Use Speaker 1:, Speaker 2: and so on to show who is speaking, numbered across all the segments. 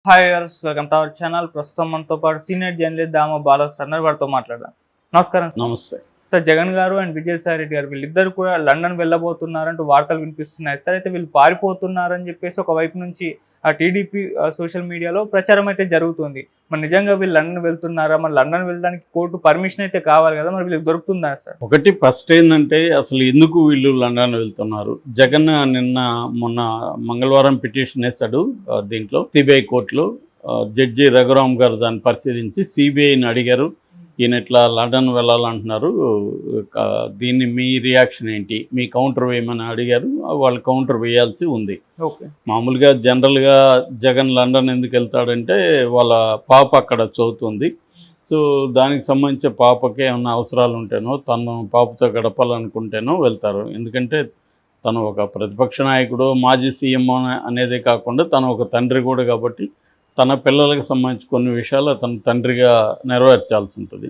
Speaker 1: Hi viewers, welcome to our channel. ప్రస్తుతం మనతో పాటు సీనియర్ జర్నలిస్ట్ దామ బాలకృష్ణ వారితో మాట్లాడదాం. నమస్కారం సార్.
Speaker 2: నమస్తే
Speaker 1: సార్, జగన్ గారు అండ్ విజయసాయి రెడ్డి గారు వీళ్ళిద్దరు కూడా లండన్ వెళ్ళబోతున్నారంటూ వార్తలు వినిపిస్తున్నాయి సార్. అయితే వీళ్ళు పారిపోతున్నారని చెప్పేసి ఒకవైపు నుంచి ఆ టీడీపీ సోషల్ మీడియాలో ప్రచారం అయితే జరుగుతుంది. మరి నిజంగా వీళ్ళు లండన్ వెళ్తున్నారా? మరి లండన్ వెళ్ళడానికి కోర్టు పర్మిషన్ అయితే కావాలి కదా, మరి వీళ్ళకి దొరుకుతుందా సార్?
Speaker 2: ఒకటి ఫస్ట్ ఏంటంటే అసలు ఎందుకు వీళ్ళు లండన్ వెళ్తున్నారు? జగన్ మొన్న మంగళవారం పిటిషన్ వేశాడు దీంట్లో సిబిఐ కోర్టులో. జడ్జి రఘురామ్ గారు దాన్ని పరిశీలించి సిబిఐని అడిగారు, ఈయన ఇట్లా లండన్ వెళ్ళాలంటున్నారు, దీన్ని మీ రియాక్షన్ ఏంటి, మీ కౌంటర్ వేయమని అడిగారు. వాళ్ళు కౌంటర్ వేయాల్సి ఉంది. మామూలుగా జనరల్గా జగన్ లండన్ ఎందుకు వెళ్తాడంటే వాళ్ళ పాప అక్కడ చదువుతుంది. సో దానికి సంబంధించి పాపకి ఏమైనా అవసరాలు ఉంటేనో తను పాపతో గడపాలనుకుంటేనో వెళ్తారు. ఎందుకంటే తను ఒక ప్రతిపక్ష నాయకుడు, మాజీ సీఎం అనేదే కాకుండా తను ఒక తండ్రి కూడా కాబట్టి తన పిల్లలకు సంబంధించి కొన్ని విషయాలు తన తండ్రిగా నెరవేర్చాల్సి ఉంటుంది.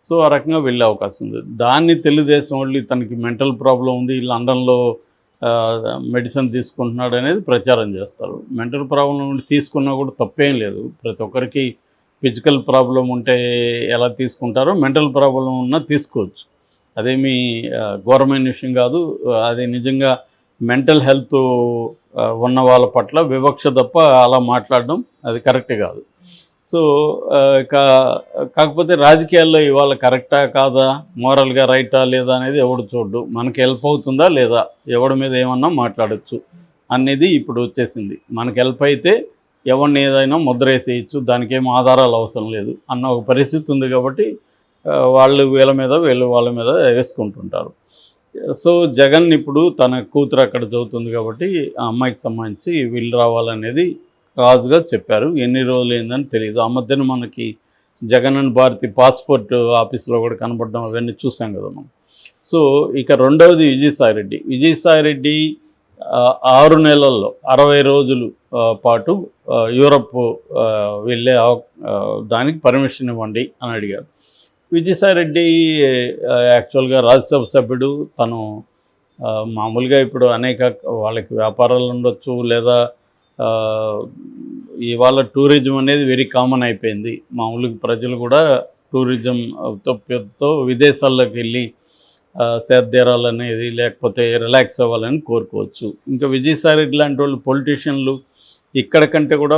Speaker 2: సో ఆ రకంగా వెళ్ళే అవకాశం ఉంది. దాన్ని తెలుగుదేశం వాళ్ళు తనకి మెంటల్ ప్రాబ్లం ఉంది, లండన్లో మెడిసిన్ తీసుకుంటున్నాడు అనేది ప్రచారం చేస్తారు. మెంటల్ ప్రాబ్లం తీసుకున్నా కూడా తప్పేం లేదు. ప్రతి ఒక్కరికి ఫిజికల్ ప్రాబ్లం ఉంటే ఎలా తీసుకుంటారో మెంటల్ ప్రాబ్లం ఉన్నా తీసుకోవచ్చు. అదేమీ ఘోరమైన విషయం కాదు. అది నిజంగా మెంటల్ హెల్త్ ఉన్న వాళ్ళ పట్ల వివక్ష తప్ప అలా మాట్లాడడం అది కరెక్ట్ కాదు. సో కాకపోతే రాజకీయాల్లో ఇవాళ కరెక్టా కాదా, మోరల్గా రైటా లేదా అనేది ఎవడు చూడ్డు. మనకి హెల్ప్ అవుతుందా లేదా, ఎవడి మీద ఏమన్నా మాట్లాడచ్చు అనేది ఇప్పుడు వచ్చేసింది. మనకి హెల్ప్ అయితే ఎవరిని ఏదైనా ముద్ర వేసేయచ్చు, దానికి ఏం ఆధారాలు అవసరం లేదు అన్న ఒక పరిస్థితి ఉంది. కాబట్టి వాళ్ళు వీళ్ళ మీద వీళ్ళు వాళ్ళ మీద వేసుకుంటుంటారు. సో జగన్ ఇప్పుడు తన కూతురు అక్కడ చదువుతుంది కాబట్టి ఆ అమ్మాయికి సంబంధించి వీళ్ళు రావాలనేది కాజుగా చెప్పారు. ఎన్ని రోజులు ఏందని తెలియదు. ఆ మధ్యన మనకి జగన్ అండ్ భారతి పాస్పోర్ట్ ఆఫీస్లో కూడా కనపడడం అవన్నీ చూసాం కదా మనం. సో ఇక రెండవది విజయసాయిరెడ్డి 6 నెలల్లో 60 రోజులు పాటు యూరప్ వెళ్ళే దానికి పర్మిషన్ ఇవ్వండి అని అడిగారు. విజయసాయిరెడ్డి యాక్చువల్గా రాజ్యసభ సభ్యుడు. తను మామూలుగా ఇప్పుడు అనేక వాళ్ళకి వ్యాపారాలు ఉండొచ్చు, లేదా ఇవాళ టూరిజం అనేది వెరీ కామన్ అయిపోయింది. మామూలుగా ప్రజలు కూడా టూరిజంతో విదేశాల్లోకి వెళ్ళి సేద్తీరాలనేది లేకపోతే రిలాక్స్ అవ్వాలని కోరుకోవచ్చు. ఇంకా విజయసాయిరెడ్డి లాంటి వాళ్ళు పొలిటీషియన్లు ఇక్కడ కంటే కూడా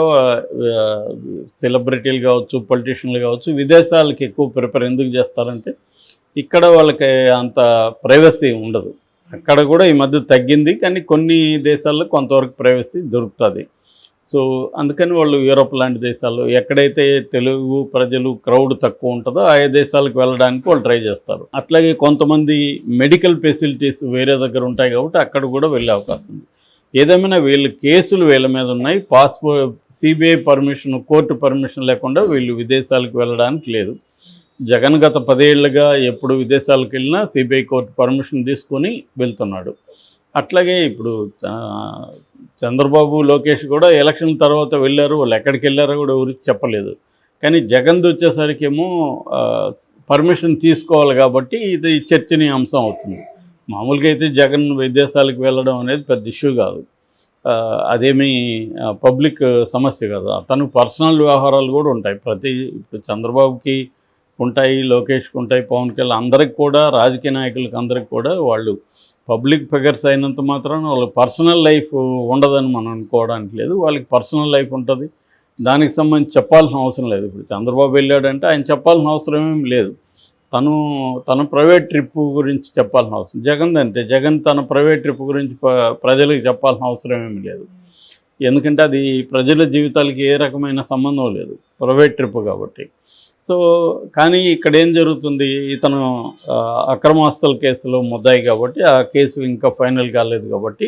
Speaker 2: సెలబ్రిటీలు కావచ్చు, పొలిటీషియన్లు కావచ్చు, విదేశాలకి ఎక్కువ ప్రిఫర్ ఎందుకు చేస్తారంటే ఇక్కడ వాళ్ళకి అంత ప్రైవసీ ఉండదు. అక్కడ కూడా ఈ మధ్య తగ్గింది, కానీ కొన్ని దేశాల్లో కొంతవరకు ప్రైవసీ దొరుకుతుంది. సో అందుకని వాళ్ళు యూరోప్ లాంటి దేశాల్లో ఎక్కడైతే తెలుగు ప్రజలు క్రౌడ్ తక్కువ ఉంటుందో ఆయా దేశాలకు వెళ్ళడానికి వాళ్ళు ట్రై చేస్తారు. అట్లాగే కొంతమంది మెడికల్ ఫెసిలిటీస్ వేరే దగ్గర ఉంటాయి కాబట్టి అక్కడ కూడా వెళ్ళే అవకాశం ఉంది. ఏదేమైనా వీళ్ళు కేసులు వీళ్ళ మీద ఉన్నాయి. సిబిఐ పర్మిషన్, కోర్టు పర్మిషన్ లేకుండా వీళ్ళు విదేశాలకు వెళ్ళడానికి లేదు. జగన్ గత 10 ఏళ్ళుగా ఎప్పుడు విదేశాలకు వెళ్ళినా సిబిఐ కోర్టు పర్మిషన్ తీసుకొని వెళ్తున్నాడు. అట్లాగే ఇప్పుడు చంద్రబాబు, లోకేష్ కూడా ఎలక్షన్ తర్వాత వెళ్ళారు. వాళ్ళు ఎక్కడికి వెళ్ళారో కూడా ఎవరికి చెప్పలేదు. కానీ జగన్ది వచ్చేసరికి ఏమో పర్మిషన్ తీసుకోవాలి కాబట్టి ఇది చర్చనీయాంశం అవుతుంది. మామూలుగా అయితే జగన్ విదేశాలకు వెళ్ళడం అనేది పెద్ద ఇష్యూ కాదు. అదేమీ పబ్లిక్ సమస్య కాదు. తనకు పర్సనల్ వ్యవహారాలు కూడా ఉంటాయి. ఇప్పుడు చంద్రబాబుకి ఉంటాయి, లోకేష్కి ఉంటాయి, పవన్ కళ్యాణ్ అందరికి కూడా, రాజకీయ నాయకులకు అందరికి కూడా వాళ్ళు పబ్లిక్ ఫిగర్స్ అయినంత మాత్రాన వాళ్ళకి పర్సనల్ లైఫ్ ఉండదని మనం అనుకోవడానికి లేదు. వాళ్ళకి పర్సనల్ లైఫ్ ఉంటుంది. దానికి సంబంధించి చెప్పాల్సిన అవసరం లేదు. ఇప్పుడు చంద్రబాబు వెళ్ళాడంటే ఆయన చెప్పాల్సిన అవసరం ఏం లేదు. తన ప్రైవేట్ ట్రిప్ గురించి చెప్పాల్సిన అవసరం. జగన్ అంతే. జగన్ తన ప్రైవేట్ ట్రిప్ గురించి ప్రజలకు చెప్పాల్సిన అవసరం ఏమీ లేదు. ఎందుకంటే అది ప్రజల జీవితాలకి ఏ రకమైన సంబంధం లేదు, ప్రైవేట్ ట్రిప్ కాబట్టి. సో కానీ ఇక్కడ ఏం జరుగుతుంది, ఇతను అక్రమాస్తుల కేసులో ముద్దాయి కాబట్టి ఆ కేసు ఇంకా ఫైనల్ కాలేదు కాబట్టి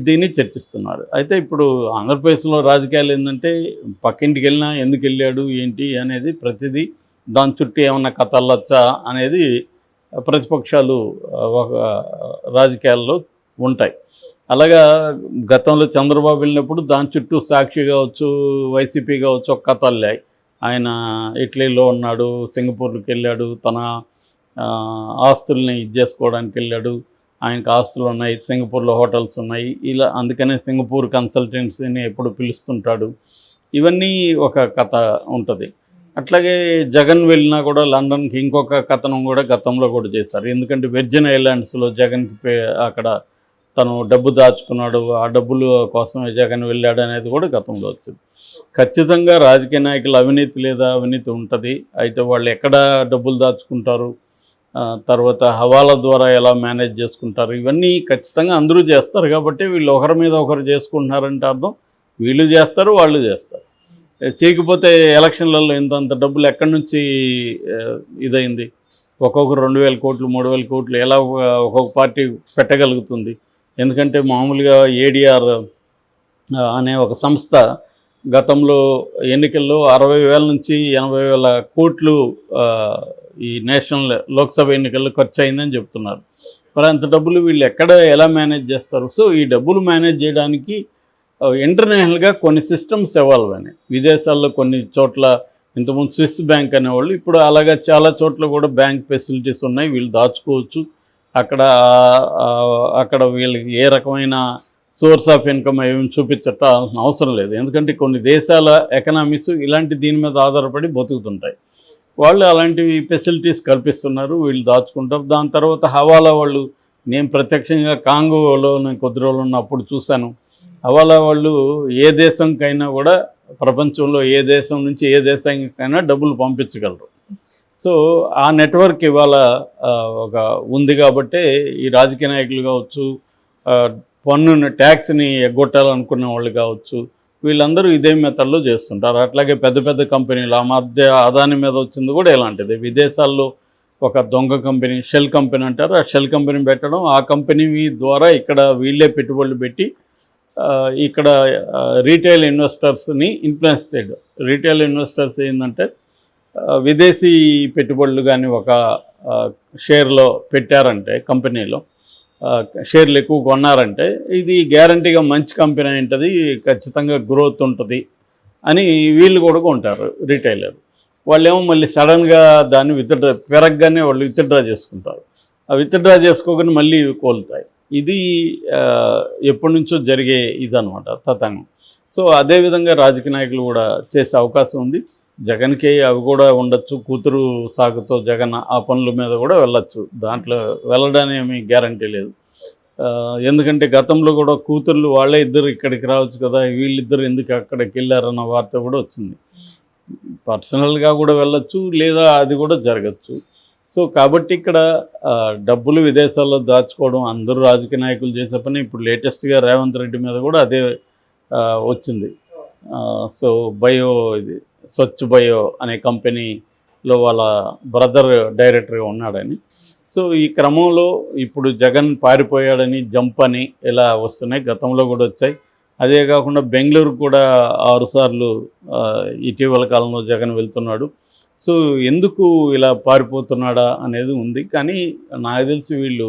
Speaker 2: దీన్ని చర్చిస్తున్నారు. అయితే ఇప్పుడు ఆంధ్రప్రదేశ్లో రాజకీయాలు ఏంటంటే పక్కింటికి వెళ్ళినా ఎందుకు వెళ్ళాడు ఏంటి అనేది ప్రతిదీ దాని చుట్టూ ఏమన్నా కథలొచ్చా అనేది ప్రతిపక్షాలు రాజకీయాల్లో ఉంటాయి. అలాగా గతంలో చంద్రబాబు వెళ్ళినప్పుడు దాని చుట్టూ సాక్షి కావచ్చు, వైసీపీ కావచ్చు ఒక కథ అల్లాయి. ఆయన ఇటలీలో ఉన్నాడు, సింగపూర్కి వెళ్ళాడు, తన ఆస్తుల్ని ఇది చేసుకోవడానికి వెళ్ళాడు, ఆయనకు ఆస్తులు ఉన్నాయి, సింగపూర్లో హోటల్స్ ఉన్నాయి, ఇలా అందుకనే సింగపూర్ కన్సల్టెన్సీని ఎప్పుడు పిలుస్తుంటాడు. ఇవన్నీ ఒక కథ ఉంటుంది. అట్లాగే జగన్ వెళ్ళినా కూడా లండన్కి ఇంకొక కథనం కూడా గతంలో కూడా చేశారు. ఎందుకంటే విర్జిన్ ఐలాండ్స్లో జగన్కి అక్కడ తను డబ్బు దాచుకున్నాడు, ఆ డబ్బులు కోసమే జగన్ వెళ్ళాడు అనేది కూడా గతంలో వచ్చింది. ఖచ్చితంగా రాజకీయ నాయకులు అవినీతి లేదా అవినీతి ఉంటుంది. అయితే వాళ్ళు ఎక్కడ డబ్బులు దాచుకుంటారు, తర్వాత హవాలా ద్వారా ఎలా మేనేజ్ చేసుకుంటారు, ఇవన్నీ ఖచ్చితంగా అందరూ చేస్తారు. కాబట్టి వీళ్ళు ఒకరి మీద ఒకరు చేసుకుంటున్నారంటే అర్థం వీళ్ళు చేస్తారు, వాళ్ళు చేస్తారు. చేయకపోతే ఎలక్షన్లలో ఇంతంత డబ్బులు ఎక్కడి నుంచి ఇదైంది? ఒక్కొక్కరు 2,000 కోట్లు 3,000 కోట్లు ఎలా ఒక్కొక్క పార్టీ పెట్టగలుగుతుంది? ఎందుకంటే మామూలుగా ఏడిఆర్ అనే ఒక సంస్థ గతంలో ఎన్నికల్లో 60,000 నుంచి 80,000 కోట్లు ఈ నేషనల్ లోక్సభ ఎన్నికల్లో ఖర్చు అయిందని చెప్తున్నారు. మరి అంత డబ్బులు వీళ్ళు ఎక్కడ ఎలా మేనేజ్ చేస్తారు? సో ఈ డబ్బులు మేనేజ్ చేయడానికి ఇంటర్నేషనల్గా కొన్ని సిస్టమ్స్ ఎవాల్వ్ అయినాయి. విదేశాల్లో కొన్ని చోట్ల ఇంతకుముందు స్విస్ బ్యాంక్ అనేవాళ్ళు, ఇప్పుడు అలాగా చాలా చోట్ల కూడా బ్యాంక్ ఫెసిలిటీస్ ఉన్నాయి. వీళ్ళు దాచుకోవచ్చు. అక్కడ వీళ్ళకి ఏ రకమైన సోర్స్ ఆఫ్ ఇన్కమ్ ఏమి చూపించాల్సిన అవసరం లేదు. ఎందుకంటే కొన్ని దేశాల ఎకనామీస్ ఇలాంటి దీని మీద ఆధారపడి బతుకుతుంటాయి. వాళ్ళు అలాంటివి ఫెసిలిటీస్ కల్పిస్తున్నారు, వీళ్ళు దాచుకుంటారు. దాని తర్వాత హవాలా వాళ్ళు, నేను ప్రత్యక్షంగా కాంగోలో నేను కొద్ది రోజులు ఉన్నప్పుడు చూశాను. హవాలా వాళ్ళు ఏ దేశంకైనా కూడా, ప్రపంచంలో ఏ దేశం నుంచి ఏ దేశానికైనా డబ్బులు పంపించగలరు. సో ఆ నెట్వర్క్ ఇవాళ ఒక ఉంది. కాబట్టే ఈ రాజకీయ నాయకులు కావచ్చు, పన్నుని ట్యాక్స్ని ఎగ్గొట్టాలనుకునే వాళ్ళు కావచ్చు, వీళ్ళందరూ ఇదే మెథడ్లో చేస్తుంటారు. అట్లాగే పెద్ద పెద్ద కంపెనీలు, ఆ మధ్య అదాని మీద వచ్చింది కూడా ఇలాంటిది. విదేశాల్లో ఒక దొంగ కంపెనీ, షెల్ కంపెనీ అంటారు, ఆ షెల్ కంపెనీ పెట్టడం, ఆ కంపెనీ ద్వారా ఇక్కడ వీళ్ళే పెట్టుబడులు పెట్టి ఇక్కడ రీటైల్ ఇన్వెస్టర్స్ని ఇన్ఫ్లుయెన్స్ చేయడం. రీటైల్ ఇన్వెస్టర్స్ ఏంటంటే విదేశీ పెట్టుబడులు కానీ ఒక షేర్లో పెట్టారంటే, కంపెనీలో షేర్లు ఎక్కువ కొన్నారంటే ఇది గ్యారంటీగా మంచి కంపెనీ ఉంటుంది, ఖచ్చితంగా గ్రోత్ ఉంటుంది అని వీళ్ళు కూడా కొంటారు రీటైలర్. వాళ్ళేమో మళ్ళీ సడన్గా దాన్ని పెరగగానే వాళ్ళు విత్డ్రా చేసుకుంటారు. ఆ విత్డ్రా చేసుకోగానే మళ్ళీ కోలుతాయి. ఇది ఎప్పటి నుంచో జరిగే ఇదనమాట తతంగం. సో అదేవిధంగా రాజకీయ నాయకులు కూడా చేసే అవకాశం ఉంది. జగన్కి అవి కూడా ఉండొచ్చు. కూతురు సాగుతో జగన్ ఆ పనుల మీద కూడా వెళ్ళొచ్చు. దాంట్లో వెళ్ళడానికి ఏమీ గ్యారంటీ లేదు. ఎందుకంటే గతంలో కూడా కూతుర్లు వాళ్ళే ఇద్దరు ఇక్కడికి రావచ్చు కదా, వీళ్ళిద్దరు ఎందుకు అక్కడికి వెళ్ళారన్న వార్త కూడా వచ్చింది. పర్సనల్గా కూడా వెళ్ళొచ్చు, లేదా అది కూడా జరగచ్చు. సో కాబట్టి ఇక్కడ డబ్బులు విదేశాల్లో దాచుకోవడం అందరూ రాజకీయ నాయకులు చేసే పని. ఇప్పుడు లేటెస్ట్గా రేవంత్ రెడ్డి మీద కూడా అదే వచ్చింది. సో ఇది స్వచ్ఛ బయో అనే కంపెనీలో వాళ్ళ బ్రదర్ డైరెక్టర్గా ఉన్నాడని. సో ఈ క్రమంలో ఇప్పుడు జగన్ పారిపోయాడని, జంప్ అని ఇలా వస్తున్నాయి. గతంలో కూడా వచ్చాయి. అదే కాకుండా బెంగళూరు కూడా 6 సార్లు ఇటీవల కాలంలో జగన్ వెళ్తున్నాడు. సో ఎందుకు ఇలా పారిపోతున్నాడా అనేది ఉంది. కానీ నాకు తెలిసి వీళ్ళు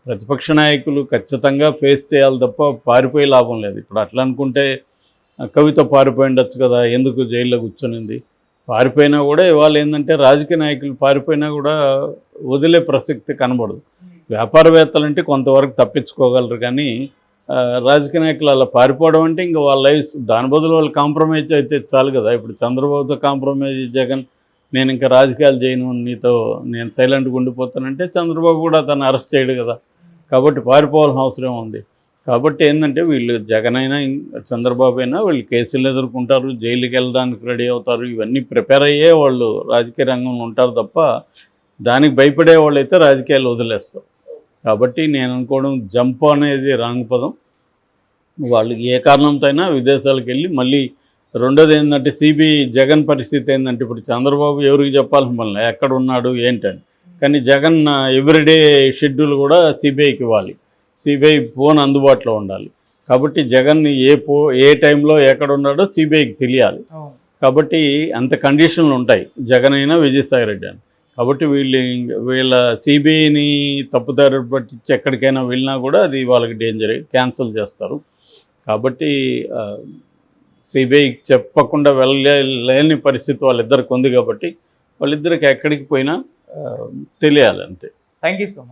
Speaker 2: ప్రతిపక్ష నాయకులు ఖచ్చితంగా ఫేస్ చేయాలి తప్ప పారిపోయే లాభం లేదు. ఇప్పుడు అట్లా అనుకుంటే కవిత పారిపోయి ఉండొచ్చు కదా, ఎందుకు జైల్లో కూర్చొనింది? పారిపోయినా కూడా ఇవాళ ఏంటంటే రాజకీయ నాయకులు పారిపోయినా కూడా వదిలే ప్రసక్తి కనబడదు. వ్యాపారవేత్తలంటే కొంతవరకు తప్పించుకోగలరు, కానీ రాజకీయ నాయకులు అలా పారిపోవడం అంటే ఇంకా వాళ్ళ లైఫ్, దాని బదులు వాళ్ళు కాంప్రమైజ్ అయితే చాలు కదా. ఇప్పుడు చంద్రబాబుతో కాంప్రమైజ్ జగన్, నేను ఇంకా రాజకీయాలు చేయను, నీతో నేను సైలెంట్గా ఉండిపోతానంటే చంద్రబాబు కూడా తను అరెస్ట్ చేయడు కదా. కాబట్టి పారిపోవాల్సిన అవసరం ఉంది. కాబట్టి ఏంటంటే వీళ్ళు జగన్ అయినా చంద్రబాబు అయినా వీళ్ళు కేసులు ఎదుర్కొంటారు, జైలుకి వెళ్ళడానికి రెడీ అవుతారు. ఇవన్నీ ప్రిపేర్ అయ్యే వాళ్ళు రాజకీయ రంగంలో ఉంటారు తప్ప దానికి భయపడే వాళ్ళు అయితే రాజకీయాలు వదిలేస్తారు. కాబట్టి నేను అనుకోవడం జంప్ అనేది రాంగ్ పదం. వాళ్ళు ఏ కారణంతో అయినా విదేశాలకు వెళ్ళి మళ్ళీ రెండోది ఏంటంటే జగన్ పరిస్థితి ఏంటంటే ఇప్పుడు చంద్రబాబు ఎవరికి చెప్పాల్సిన పని ఎక్కడ ఉన్నాడు ఏంటని, కానీ జగన్ ఎవ్రీడే షెడ్యూల్ కూడా సిబిఐకి ఇవ్వాలి. సిబిఐ ఫోన్ అందుబాటులో ఉండాలి. కాబట్టి జగన్ ఏ టైంలో ఎక్కడ ఉన్నాడో సిబిఐకి తెలియాలి. కాబట్టి అంత కండిషన్లు ఉంటాయి జగన్ అయినా విజయసాయి రెడ్డి అని. కాబట్టి వీళ్ళ సిబిఐని తప్పుదారి పట్టించి ఎక్కడికైనా వెళ్ళినా కూడా అది వాళ్ళకి డేంజరే, క్యాన్సిల్ చేస్తారు. కాబట్టి సిబిఐకి చెప్పకుండా వెళ్ళలేని పరిస్థితి వాళ్ళిద్దరికి ఉంది. కాబట్టి వాళ్ళిద్దరికి ఎక్కడికి పోయినా తెలియాలి అంతే.
Speaker 1: Thank you so much.